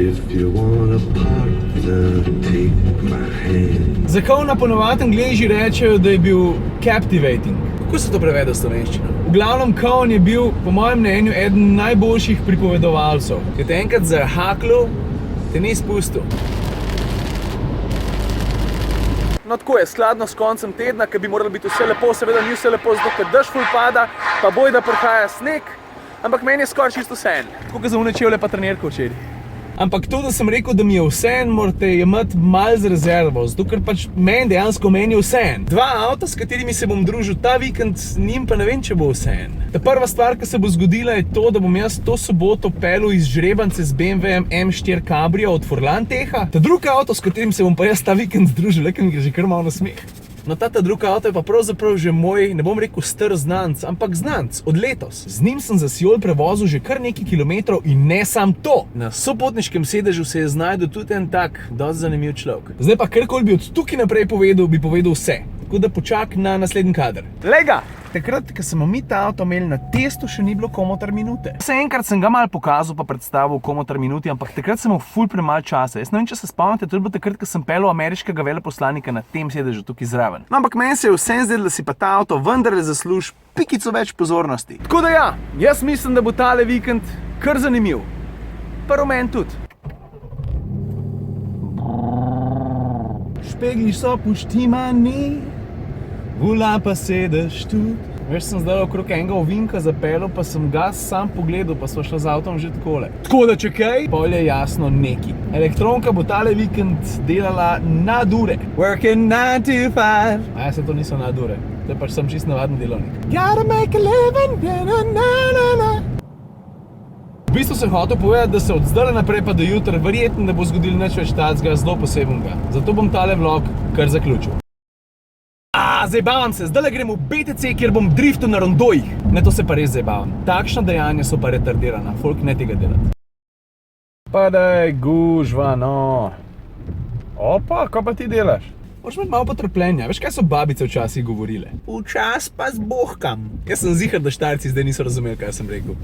If you want a partner, take my hand. Zakaj na ponovadi Angleži rečejo, da je bil captivating? Kako se to prevede v slovenščino? V glavnem, Cohen je bil, po mojem mnenju, eden najboljših pripovedovalcev. Ker te enkrat zahaklo, te ni spustil. No tako je, skladno s koncem tedna, ker bi moralo biti vse lepo, seveda ni vse lepo, zato ker dež ful pada, pa boj, da prihaja sneg, ampak meni je skoraj čisto vseeno. Tako kot za une čevlje pa trenirko včeraj. Ampak to, da sem rekel, da mi je vseeno, morate imeti malo z rezervo, zato ker pač meni je vseeno. Dva avta, s katerimi se bom družil ta vikend, njim pa ne vem, če bo vseeno. Ta prva stvar, ki se bo zgodila, je to, da bom jaz to soboto pelil iz žrebance z BMW-jem M4 Cabrio od Furlanteha. Ta drugi avto, s katerim se bom pa jaz ta vikend družil, le, ker mi gre že kar malo na smeh. No, ta drugi avto je pa pravzaprav že moj, ne bom rekel star znanc, ampak znanc od letos. Z njim sem za Siol prevozil že kar nekaj kilometrov in ne sam to. Na sopotniškem sedežu se je znajdel tudi en tak dosti zanimiv človek. Zdaj pa karkoli bi od tukaj naprej povedal, bi povedal vse. Tako da počak na naslednji kader. Lega! Takrat, ko smo mi ta avto imeli na testu, še ni bilo komotar minute. Vse enkrat sem ga malo pokazal pa predstavil komotar minuti, ampak takrat sem imel ful premalo časa. Jaz ne vem, če se spomnite, to je bilo takrat, ko sem pelil ameriškega veleposlanika na tem sedežu tukaj zraven. No, ampak meni se je vseeno zdelo, da si pa ta avto vendarle zasluži pikico več pozornosti. Tako da ja, jaz mislim, da bo tale vikend kar zanimiv. Pa rumen tudi. Špegli so poštimani, vula pa sedež tudi. Veš, sem zdaj okrog enega ovinka zapeljal, pa sem gas sam pogledal, pa sva šla z avtom že takole. Tako da če kaj, pol je jasno neki. Elektronka bo tale vikend delala nadure. Working 9 to 5. A ja, se to niso nadure. To je pač sem čist navaden delovnik. Gotta make a living, na. V bistvu sem hotel povedati, da se od zdaj naprej pa do jutra verjetno ne bo zgodil nič več tacga zelo posebnega. Zato bom tale vlog kar zaključil. Zabavam se, zdaj grem v BTC, kjer bom driftil na rondojih. Ne, to se pa res zabavam. Takšna dejanja so pa retardirana, folk ne tega delati. Pa daj, gužva, no. Opa, kaj pa ti delaš? Moraš imeti malo potrpljenja, veš kaj so babice včasih govorile? Včas pa zbohkam. Jaz sem ziher, da Štajerci zdaj niso razumeli, kaj sem rekel.